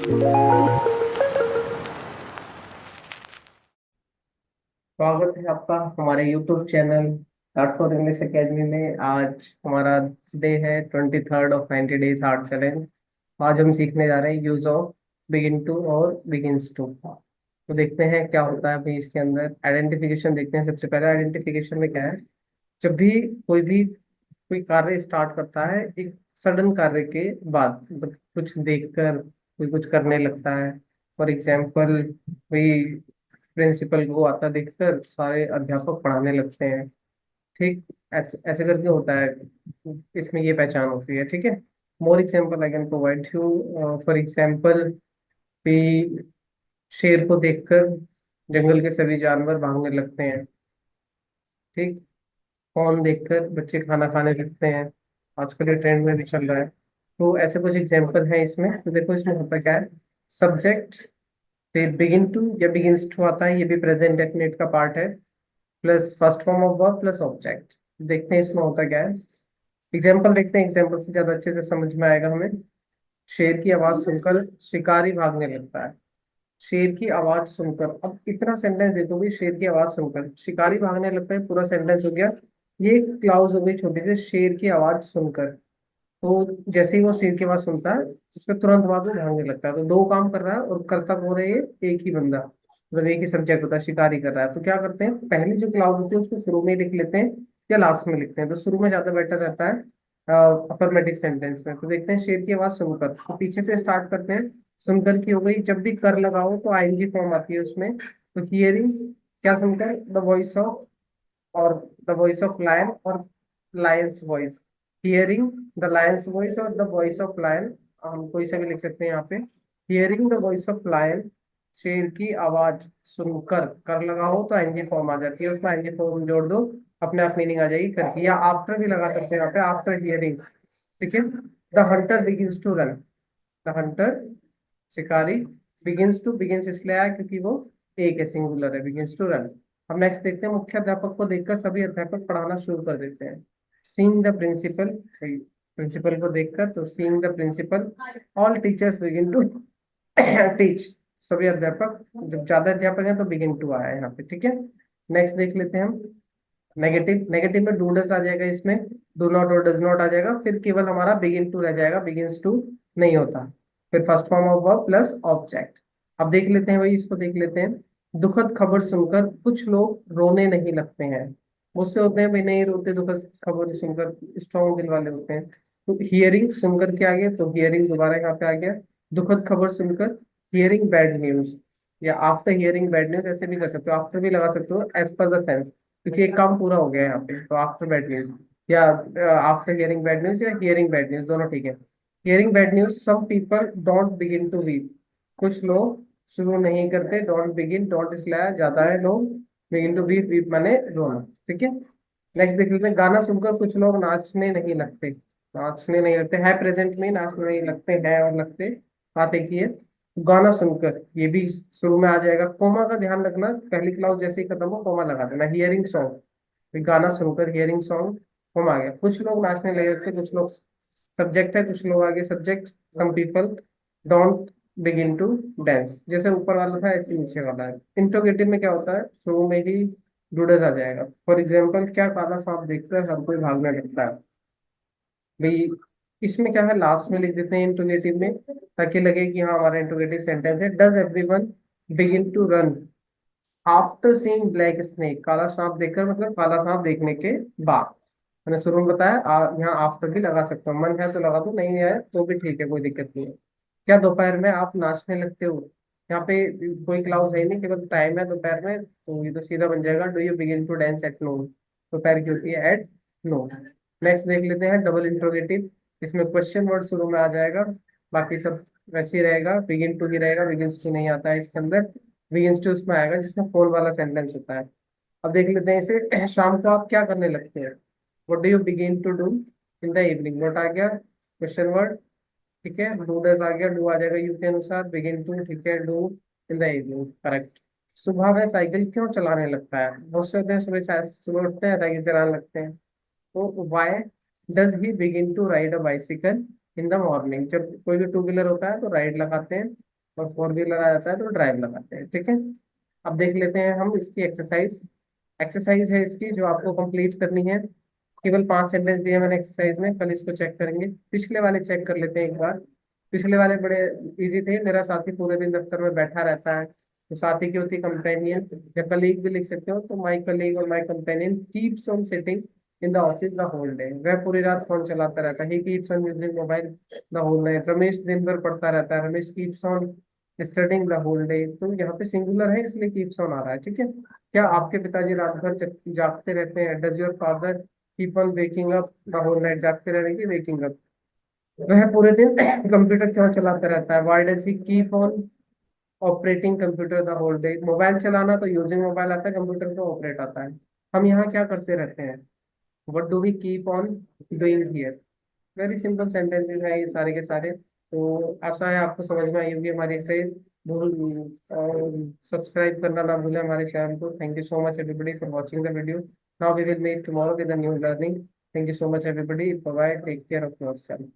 स्वागत है आपका हमारे YouTube channel art for English academy में। आज हमारा डे है 23rd of 90 days art challenge. आज हम सीखने जा रहे हैं यूज ऑफ बिगिन टू और बिगिंस टू। तो देखते हैं क्या होता है भाई इसके अंदर। आइडेंटिफिकेशन देखते हैं। सबसे पहले आइडेंटिफिकेशन में क्या है, जब भी कोई कार्य स्टार्ट करता है एक सडन कार्य के बाद, मतलब कुछ देखकर कोई कुछ करने लगता है। फॉर एग्जाम्पल, वही प्रिंसिपल को आता देखकर सारे अध्यापक पढ़ाने लगते हैं। ठीक, ऐसे करके होता है। इसमें ये पहचान होती है। ठीक है, more example I can provide you. For example, भी शेर को देखकर जंगल के सभी जानवर भागने लगते हैं। ठीक, फोन देखकर बच्चे खाना खाने लगते हैं। आजकल ये ट्रेंड में भी चल रहा है। तो ऐसे कुछ एग्जाम्पल हैं इसमें। तो देखो इसमें होता क्या है, सब्जेक्ट, फिर बिगिन टू या बिगिंस टू आता है, ये भी प्रेजेंट डेफिनेट का पार्ट है, plus first form of verb plus object. देखते हैं इसमें होता क्या है। एग्जाम्पल देखते हैं, एग्जाम्पल से ज्यादा अच्छे से समझ में आएगा हमें। शेर की आवाज सुनकर शिकारी भागने लगता है। शेर की आवाज सुनकर, अब इतना सेंटेंस देखो भी, शेर की आवाज सुनकर शिकारी भागने लगता है, पूरा सेंटेंस हो गया। ये क्लाउज हो गई छोटी सी, शेर की आवाज सुनकर। तो जैसे ही वो शेर की आवाज सुनता है, उसके तुरंत बाद वो भागने लगता है। तो दो काम कर रहा है और करता कौन है, ये एक ही बंदा, मतलब एक ही सब्जेक्ट होता है, शिकारी कर रहा है। तो क्या करते हैं, पहली जो क्लाउज होती है उसको शुरू में ही लिख लेते हैं या लास्ट में लिखते हैं। तो शुरू में ज्यादा बेटर रहता है अफर्मेटिव सेंटेंस में। तो देखते हैं, शेर की आवाज सुनकर, तो पीछे से स्टार्ट करते हैं। सुनकर की हो गई, जब भी कर लगाओ तो आईएनजी फॉर्म आती है उसमें। तो हियरिंग, क्या सुनकर, द वॉइस ऑफ, और द वॉइस ऑफ लायन और lion's voice. Hearing the lion's voice और द वॉइस ऑफ लायन, हम कोई सा भी लिख सकते हैं यहाँ पे। Hearing the voice of lion, शेर की आवाज सुनकर, कर लगाओ तो एनजी फॉर्म आ जाती है, उसमें एनजी फॉर्म जोड़ दो, अपने आप मीनिंग आ जाएगी करके। या आफ्टर भी लगा सकते हैं यहाँ पे, आफ्टर हियरिंग। ठीक है, the hunter begins to run, the hunter, शिकारी, बिगिंस टू, बिगिंस इसलिए आया क्योंकि वो एक है, सिंगुलर है, बिगिंस टू रन। अब नेक्स्ट देखते हैं, मुख्य अध्यापक को देखकर सभी अध्यापक पढ़ाना शुरू कर देते हैं। सीइंग द प्रिंसिपल, प्रिंसिपल को देखकर, तो seeing the principal, all teachers begin to teach, सभी अध्यापक, जब ज्यादा अध्यापक हैं तो बिगिन टू आया है यहाँ पे। ठीक है, नेक्स्ट देख लेते हैं हम। नेगेटिव, नेगेटिव में डू डज आ जाएगा, इसमें डू नॉट और डज नॉट आ जाएगा, फिर केवल हमारा बिगिन टू रह जाएगा, बिगिंस टू नहीं होता। फिर first form of verb plus object. अब देख लेते हैं, वही इसको देख लेते हैं। दुखद खबर सुनकर कुछ लोग रोने नहीं लगते हैं। मुझसे होते हैं भाई नहीं रोते दुखद खबर सुनकर, स्ट्रॉन्ग दिल वाले होते हैं। तो हियरिंग सुनकर के आ गया, तो हियरिंग दोबारा यहाँ पे आ गया। दुखद खबर सुनकर, हियरिंग बैड न्यूज, या आफ्टर हियरिंग बैड न्यूज, ऐसे भी कर सकते हो, आफ्टर भी लगा सकते हो, एज पर द सेंस, क्योंकि एक काम पूरा हो गया है यहाँ पे। तो आफ्टर बैड न्यूज, या आफ्टर हियरिंग बैड न्यूज, या हियरिंग बैड न्यूज, दोनों ठीक है। Hearing bad news, some people don't begin to weep, कुछ लोग शुरू नहीं करते, डोंट बिगिन, डोंट इसलिए ज्यादा है लोग, बिगिन टू वीप, वीप माने रोना। ठीक है, नेक्स्ट देख लेते हैं। गाना सुनकर कुछ लोग नाचने नहीं लगते, नाचने नहीं लगते है प्रेजेंट में, नाचने नहीं लगते हैं और लगते बात एक ही है। गाना सुनकर, ये भी शुरू में आ जाएगा। कोमा का ध्यान रखना, पहली क्लाउज जैसे ही खत्म हो कोमा लगा देना। हियरिंग सॉन्ग, गाना सुनकर, हियरिंग सॉन्ग, कोमा आ गया। कुछ लोग नाचने लगे थे, कुछ लोग सब्जेक्ट है, कुछ लोग आगे subject, some people don't begin to dance, जैसे ऊपर वाला था ऐसे नीचे वाला है। इंट्रोगेटिव में क्या होता है, शुरू में ही डूडस आ जाएगा। फॉर एग्जाम्पल, क्या काला सांप देखकर हर कोई भागने लगता है, भाई इसमें क्या है, लास्ट में लिख देते हैं इंट्रोगेटिव में, ताकि लगे कि हाँ हमारा इंट्रोगेटिव सेंटेंस है। Does everyone begin to run after seeing black snake, काला सांप देखकर, मतलब काला सांप देखने के बाद। मैंने शुरू में बताया, यहाँ आफ्टर भी लगा सकता हूँ, मन है तो लगा दो, नहीं है तो भी ठीक है, कोई दिक्कत नहीं है। क्या दोपहर में आप नाचने लगते हो, यहाँ पे कोई क्लाउज है नहीं, केवल टाइम है दोपहर में, तो ये तो सीधा बन जाएगा, do you begin to dance at noon, दोपहर की होती है एट नून। नेक्स्ट देख लेते हैं, डबल इंट्रोगेटिव, इसमें क्वेश्चन वर्ड शुरू में आ जाएगा, बाकी सब वैसे ही रहेगा, बिगिन टू ही रहेगा, बिगिंस टू नहीं आता है इसके अंदर। बिगिंस टू उसमें आएगा जिसमें फोन वाला सेंटेंस होता है। अब देख लेते हैं इसे। शाम को आप क्या करने लगते हैं, what do you begin to do in the evening, what आ गया क्वेश्चन वर्ड। ठीक है, डू डज आ गया, डू आ जाएगा यू के अनुसार, बिगिन टू, ठीक है, do in the evening, correct. सुबह वह साइकिल क्यों चलाने लगता है, बहुत से होते हैं सुबह सुबह उठते हैं साइकिल चलाने लगते हैं। तो why does he begin to ride a bicycle in the morning, जब कोई भी टू व्हीलर होता है तो राइड लगाते हैं, और फोर व्हीलर आ जाता है तो ड्राइव लगाते हैं, ठीक है। अब देख लेते हैं हम इसकी एक्सरसाइज। एक्सरसाइज है इसकी जो आपको कंप्लीट करनी है। केवल 5 सेंटेंस दिए मैंने एक्सरसाइज में, कल इसको चेक करेंगे। पिछले वाले चेक कर लेते हैं एक बार। पिछले वाले बड़े इजी थे। मेरा साथी पूरे दिन दफ्तर में बैठा रहता है, तो साथी की होती कंपेनियन, या कलीग भी लिख सकते हो, तो माई कलीग और my companion keeps on sitting in the office the whole day. वह पूरी रात फोन चलाता रहता है। He keeps on using mobile the whole night. Ramesh दिन भर पढ़ता रहता है। Ramesh keeps on studying the whole day. तो यहाँ पे सिंगुलर है इसलिए कीप्स ऑन आ रहा है, ठीक है। क्या आपके पिताजी रात भर जागते रहते हैं? Does your father keep on waking up the whole night? जागते रहने की वेकिंग अप। वह पूरे दिन कंप्यूटर क्यों चलाता रहता है? Why does he keep on operating computer the whole day? Mobile चलाना तो यूजिंग मोबाइल आता है, कंप्यूटर तो ऑपरेट आता है। हम यहाँ क्या करते रहते हैं? What do we keep on doing here? Very simple sentences है ये सारे के सारे। तो आशा है आपको समझ में आई होगी हमारी से। भूल सब्सक्राइब करना ना भूलें हमारे चैनल को। Thank you so much everybody for watching the video. Now we will meet tomorrow with a new learning. Thank you so much everybody. Bye, take care of yourself.